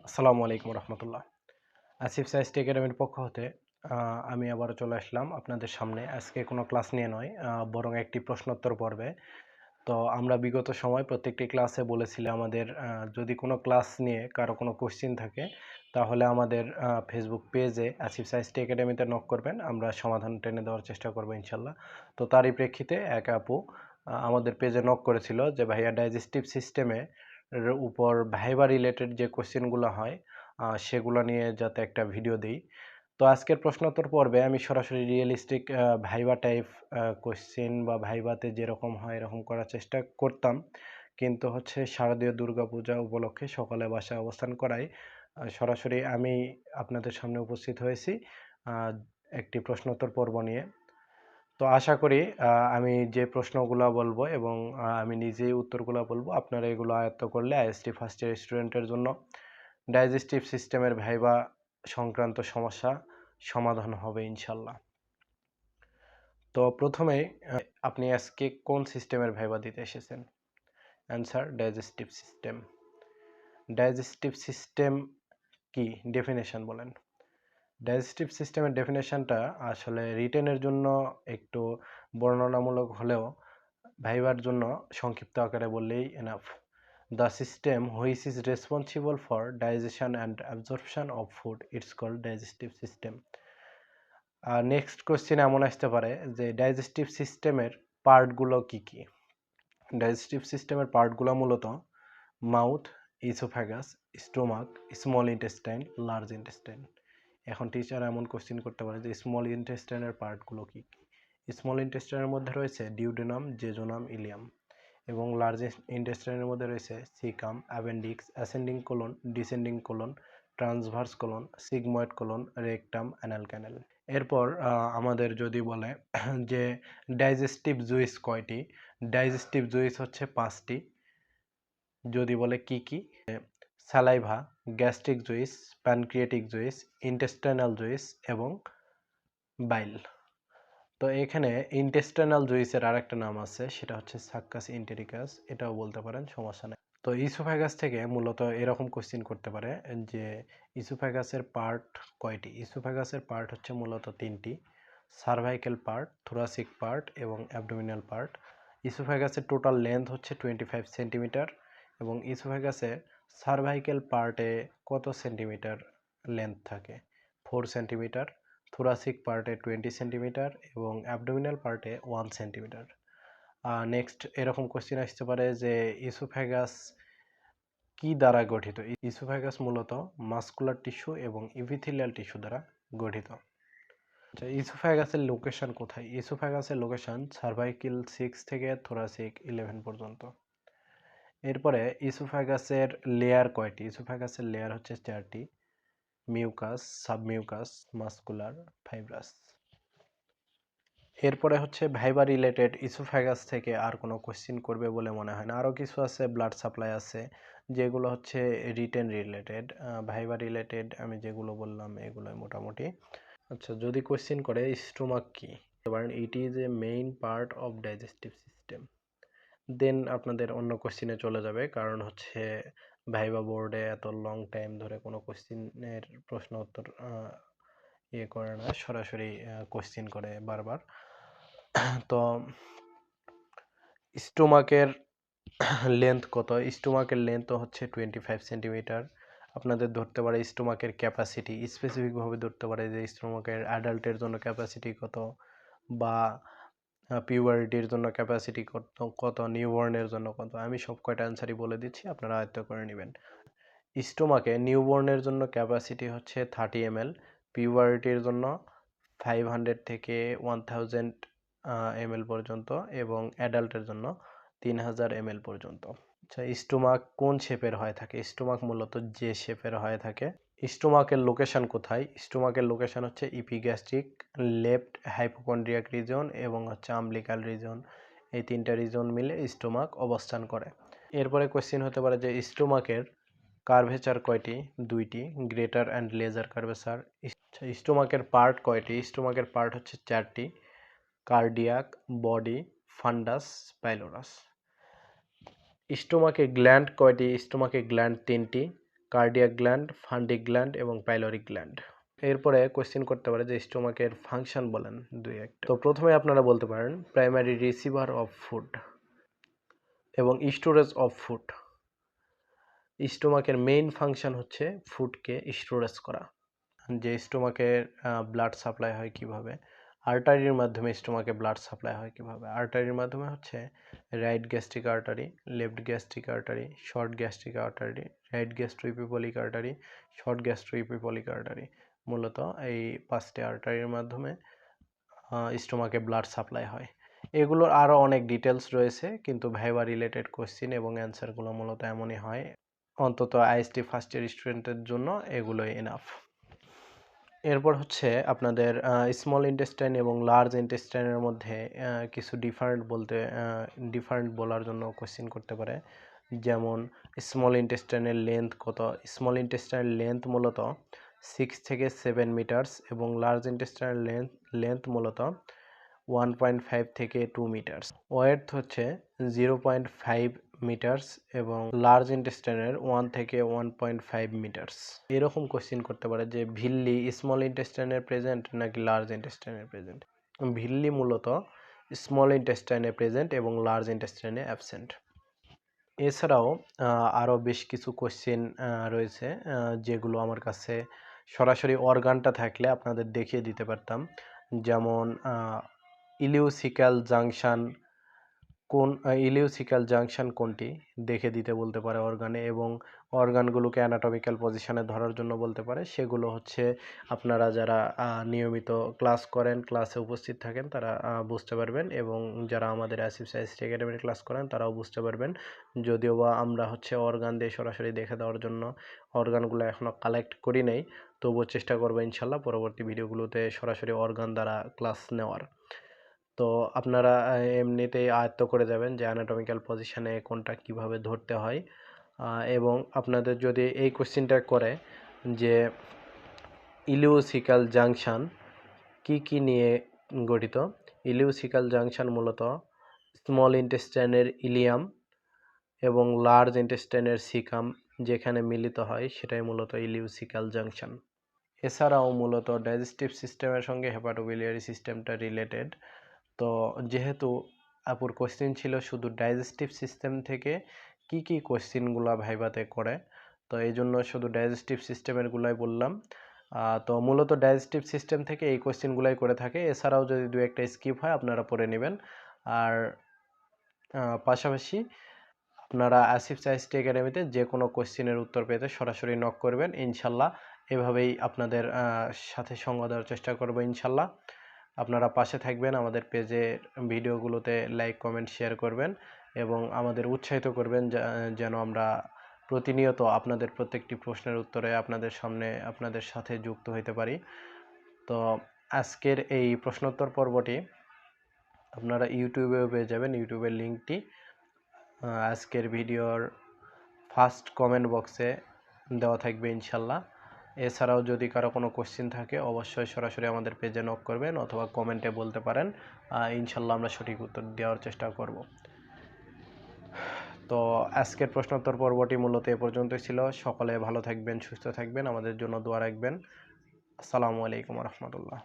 আসসালামু আলাইকুম রহমতুল্লাহ। আসিফ সাইন্স একাডেমির পক্ষ হতে আমি আবারও চলে আসলাম আপনাদের সামনে। আজকে কোনো ক্লাস নিয়ে নয়, বরং একটি প্রশ্নোত্তর পর্বে। তো আমরা বিগত সময় প্রত্যেকটি ক্লাসে বলেছিলাম আমাদের যদি কোনো ক্লাস নিয়ে কারো কোনো কোশ্চিন থাকে তাহলে আমাদের ফেসবুক পেজে আসিফ সাইন্স একাডেমিতে নক করবেন, আমরা সমাধান টেনে দেওয়ার চেষ্টা করবো ইনশাল্লাহ। তো তারই প্রেক্ষিতে এক আপু আমাদের পেজে নক করেছিল যে ভাইয়া ডাইজেস্টিভ সিস্টেমে উপর ভাইবা রিলেটেড যে কোশ্চেনগুলো হয় সেগুলো নিয়ে যাতে একটা ভিডিও দিই। তো আজকের প্রশ্নোত্তর পর্বে আমি সরাসরি রিয়েলিস্টিক ভাইবা টাইপ কোশ্চেন বা ভাইবাতে যেরকম হয় এরকম করার চেষ্টা করতাম, কিন্তু হচ্ছে শারদীয় দুর্গাপূজা উপলক্ষে সকালে বাসায় অবস্থান করায় সরাসরি আমি আপনাদের সামনে উপস্থিত হয়েছি আহ, একটি প্রশ্নোত্তর পর্ব নিয়ে। তো আশা করি আমি যে প্রশ্নগুলো বলবো এবং আমি নিজেই উত্তরগুলো বলবো, আপনারা এগুলো আয়ত্ত করলে আইএসটি ফার্স্ট ইয়ার স্টুডেন্টের জন্য ডাইজেস্টিভ সিস্টেমের ভাইবা সংক্রান্ত সমস্যা সমাধান হবে ইনশাল্লাহ। তো প্রথমেই আপনি আজকে কোন সিস্টেমের ভাইবা দিতে এসেছেন? Answer digestive system. Digestive system কি, ডেফিনেশন বলেন। ডাইজেস্টিভ সিস্টেমের ডেফিনেশনটা আসলে রিটেনের জন্য একটু বর্ণনামূলক হলেও ভাইবার জন্য সংক্ষিপ্ত আকারে বললেই enough. The system which is responsible for digestion and absorption of food, it's called digestive system. আর নেক্সট কোশ্চেন এমন আসতে পারে যে ডাইজেস্টিভ সিস্টেমের পার্টগুলো কি কি। ডাইজেস্টিভ সিস্টেমের পার্টগুলো মূলত mouth, oesophagus, stomach, small intestine, large intestine. এখন টিচার এমন কোশ্চেন করতে পারে যে স্মল ইন্টেস্টাইনের পার্টগুলো কি কি। স্মল ইন্টেস্টাইনের মধ্যে রয়েছে ডিউডেনাম, জেজোনাম, ইলিয়াম। এবং লার্জ ইন্টেস্টাইনের মধ্যে রয়েছে caecum, appendix, ascending colon, descending colon, transverse colon, sigmoid colon, rectum, anal ক্যানেল। এরপর আমাদের যদি বলে যে ডাইজেস্টিভ জুইস কয়টি, ডাইজেস্টিভ জুইস হচ্ছে 5টি। যদি বলে কি কি, saliva, gastric juice, pancreatic juice, intestinal juice এবং বাইল। তো এখানে ইন্টেস্টাইনাল জুইসের আরেকটা নাম আছে, সেটা হচ্ছে সাক্কাস ইন্টেরিকাস, এটাও বলতে পারেন, সমস্যা নেই। তো ইসোফ্যাগাস থেকে মূলত এরকম কোশ্চেন করতে পারে যে ইসোফ্যাগাসের পার্ট কয়টি। ইসোফ্যাগাসের পার্ট হচ্ছে মূলত 3টি: সার্ভাইকেল পার্ট, থোরাসিক পার্ট এবং অ্যাবডোমিনাল পার্ট। ইসোফ্যাগাসের টোটাল লেন্থ হচ্ছে 25 সেন্টিমিটার এবং ইসোফ্যাগাসের সার্ভাইকেল পার্টে কত সেন্টিমিটার লেন্থ থাকে? 4 সেন্টিমিটার। থোরাসিক পার্টে 20 সেন্টিমিটার এবং অ্যাবডোমিনাল পার্টে 1 সেন্টিমিটার। নেক্সট এরকম কোশ্চেন আসতে পারে যে ইসোফ্যাগাস কি দ্বারা গঠিত। ইসোফ্যাগাস মূলত মাসকুলার টিস্যু এবং ইপিথেলিয়াল টিস্যু দ্বারা গঠিত। আচ্ছা, ইসোফ্যাগাসের লোকেশন কোথায়? ইসোফ্যাগাসের লোকেশন সার্ভাইকেল 6 থেকে থোরাসিক 11 পর্যন্ত। এরপরে ইসোফ্যাগাসের লেয়ার কয়টি? ইসোফ্যাগাসের লেয়ার হচ্ছে 4টি: মিউকাস, সাবমিউকাস, মাসকুলার, ফাইব্রাস। এরপরে হচ্ছে ভাইবা রিলেটেড ইসোফ্যাগাস থেকে আর কোনো কোশ্চিন করবে বলে মনে হয় না। আরও কিছু আছে, ব্লাড সাপ্লাই আছে, যেগুলো হচ্ছে রিটেন রিলেটেড। ভাইবা রিলেটেড আমি যেগুলো বললাম এগুলোই মোটামুটি। আচ্ছা, যদি কোশ্চিন করে স্টোমাক কি, পারেন it is a main part of digestive system, then আপনাদের অন্য কোশ্চিনে চলে যাবে, কারণ হচ্ছে ভাইবা বোর্ডে এত লং টাইম ধরে কোনো কোশ্চিনের প্রশ্ন উত্তর ইয়ে করে না, সরাসরি কোশ্চিন করে বারবার। তো স্টোমাকের লেন্থ কত? স্টোমাকের লেন্থ হচ্ছে 25 সেন্টিমিটার। আপনাদের ধরতে পারে স্টোমাকের ক্যাপাসিটি, স্পেসিফিকভাবে ধরতে পারে যে স্টোমাকের অ্যাডাল্টের জন্য ক্যাপাসিটি কত, বা পিউবারিটির জন্য ক্যাপাসিটি কত কত, নিউবর্নের জন্য কত। আমি সব কয়টা অ্যান্সারই বলে দিচ্ছি, আপনারা আয়ত্ত করে নেবেন। স্টোমাকে নিউবর্নের জন্য ক্যাপাসিটি হচ্ছে 30 ml, পিউবারিটির জন্য 500 থেকে 1000 ml পর্যন্ত এবং অ্যাডাল্টের জন্য 3000 ml পর্যন্ত। আচ্ছা, স্টোমাক কোন শেপের হয়ে থাকে? স্টোমাক মূলত যে শেপের হয়ে থাকে। স্টোমাকের লোকেশন কোথায়? স্টোমাকের লোকেশন হচ্ছে ইপিগ্যাস্ট্রিক, লেফট হাইপোকন্ড্রিয়াক রিজন এবং হচ্ছে আম্বিলিকাল রিজন। এই 3টা রিজন মিলে স্টোমাক অবস্থান করে। এরপরে কোশ্চেন হতে পারে যে স্টোমাকের কার্ভেচার কয়টি? 2টি: গ্রেটার অ্যান্ড লেজার কার্ভেচার। স্টোমাকের পার্ট কয়টি? স্টোমাকের পার্ট হচ্ছে 4টি: কার্ডিয়াক, বডি, ফান্ডাস, পাইলোরাস। স্টোমাকে গ্ল্যান্ড কয়টি? স্টোমাকে গ্ল্যান্ড 3টি: কার্ডিয়াক গ্ল্যান্ড, ফান্ডিক গ্ল্যান্ড এবং পাইলোরিক গ্ল্যান্ড। এরপরে কোয়েশ্চেন করতে পারে যে স্টোমাকের ফাংশন বলেন দুই একটা। তো প্রথমে আপনারা বলতে পারেন প্রাইমারি রিসিভার অফ ফুড এবং স্টোরেজ অফ ফুড। স্টোমাকের মেইন ফাংশন হচ্ছে ফুডকে স্টোরেজ করা। যে স্টোমাকের ব্লাড সাপ্লাই হয় কিভাবে, আর্টারির মাধ্যমে স্টোমাকে ব্লাড সাপ্লাই হয় কিভাবে। আর্টারির মাধ্যমে হচ্ছে right gastric artery, left gastric artery, short gastric artery, right gastroepiploic artery, short gastroepiploic artery. মূলত এই 5টি আর্টারির মাধ্যমে স্টোমাকে ব্লাড সাপ্লাই হয়। এগুলোর আরও অনেক ডিটেলস রয়েছে, কিন্তু ভাইভা রিলেটেড কোয়েশ্চেন এবং অ্যান্সারগুলো মূলত এমনই হয়। অন্তত আইএসটি ফার্স্ট ইয়ার স্টুডেন্টের জন্য এগুলোই এনাফ। এরপর হচ্ছে আপনাদের স্মল ইন্টেস্টাইন এবং লার্জ ইন্টেস্টাইনের মধ্যে কিছু ডিফারেন্ট বলার জন্য কোয়েশ্চেন করতে পারে। যেমন স্মল ইন্টেস্টাইনের লেন্থ কত। স্মল ইন্টেস্টাইনের লেন্থ মূলত 6 থেকে 7 মিটার্স এবং লার্জ ইন্টেস্টাইনের লেন্থ মূলত 1.5 থেকে 2 মিটার্স। ওয়েট হচ্ছে 0.5 মিটার্স এবং লার্জ ইন্টেস্টাইনের 1 থেকে 1.5 মিটার্স। এরকম কোশ্চেন করতে পারে যে ভিল্লি স্মল ইন্টেস্টাইনের প্রেজেন্ট নাকি লার্জ ইন্টেস্টাইনের প্রেজেন্ট। ভিল্লি মূলত স্মল ইন্টেস্টাইনে প্রেজেন্ট এবং লার্জ ইন্টেস্টাইনে অ্যাবসেন্ট। এছাড়াও আরও বেশ কিছু কোশ্চেন রয়েছে যেগুলো আমার কাছে সরাসরি অর্গানটা থাকলে আপনাদের দেখিয়ে দিতে পারতাম। যেমন ইলিউসিক্যাল জাংশন কোনটি দেখে দিতে বলতে পারে অর্গানে, এবং অর্গানগুলোকে অ্যানাটমিক্যাল পজিশনে ধরার জন্য বলতে পারে। সেগুলো হচ্ছে আপনারা যারা নিয়মিত ক্লাস করেন, ক্লাসে উপস্থিত থাকেন, তারা বুঝতে পারবেন, এবং যারা আমাদের আসিফ সায়েন্স একাডেমির ক্লাস করেন তারাও বুঝতে পারবেন। যদিও বা আমরা হচ্ছে অর্গান দিয়ে সরাসরি দেখে দেওয়ার জন্য অর্গানগুলো এখনও কালেক্ট করি নাই, তবুও চেষ্টা করবো ইনশাল্লাহ পরবর্তী ভিডিওগুলোতে সরাসরি অর্গান দ্বারা ক্লাস নেওয়ার। তো আপনারা এমনিতেই আয়ত্ত করে যাবেন যে অ্যানাটমিক্যাল পজিশনে কোনটা কিভাবে ধরতে হয়। এবং আপনাদের যদি এই কোশ্চেনটা করে যে ইলিউসিক্যাল জাংশন কি নিয়ে গঠিত। ইলিউসিক্যাল জাংশন মূলত স্মল ইন্টেস্টাইনের ইলিয়াম এবং লার্জ ইন্টেস্টাইনের সিকাম যেখানে মিলিত হয় সেটাই মূলত ইলিউসিক্যাল জাংশন। এছাড়াও মূলত ডাইজেস্টিভ সিস্টেমের সঙ্গে হেপাটোবিলিয়ারি সিস্টেমটা রিলেটেড। তো যেহেতু আপুর কোশ্চেন ছিল শুধু ডাইজেস্টিভ সিস্টেম থেকে কি কোশ্চেনগুলো ভাইভাতে করে, তো এই জন্য শুধু ডাইজেস্টিভ সিস্টেমেরগুলাই বললাম। তো মূলত ডাইজেস্টিভ সিস্টেম থেকে এই কোশ্চেনগুলাই করে থাকে। এছাড়াও যদি দু একটা স্কিপ হয় আপনারা পড়ে নেবেন। আর পাশাপাশি আপনারা আসিফ সায়েন্স একাডেমিতে যে কোনো কোশ্চেনের উত্তর পেতে সরাসরি নক করবেন ইনশাল্লাহ। এভাবেই আপনাদের সাথে সঙ্গ দেওয়ার চেষ্টা করবো ইনশাল্লাহ। আপনারা পাশে থাকবেন, আমাদের পেজের ভিডিওগুলোতে লাইক কমেন্ট শেয়ার করবেন এবং আমাদের উৎসাহিত করবেন যেন আমরা প্রতিনিয়ত আপনাদের প্রত্যেকটি প্রশ্নের উত্তরে আপনাদের সাথে যুক্ত হতে পারি। তো আজকের এই প্রশ্নোত্তর পর্বটি আপনারা ইউটিউবেও পেয়ে যাবেন। ইউটিউবের লিঙ্কটি আজকের ভিডিওর ফার্স্ট কমেন্ট বক্সে দেওয়া থাকবে ইনশাল্লাহ। এছাড়াও যদি কারো কোনো কোশ্চেন থাকে অবশ্যই সরাসরি আমাদের পেজে নক করবেন অথবা কমেন্টে বলতে পারেন। ইনশাল্লাহ আমরা সঠিক উত্তর দেওয়ার চেষ্টা করব। তো আজকের প্রশ্নোত্তর পর্বটি মূলত এ পর্যন্তই ছিল। সকলে ভালো থাকবেন, সুস্থ থাকবেন, আমাদের জন্য দোয়া রাখবেন। আসসালামু আলাইকুম রহমতুল্লাহ।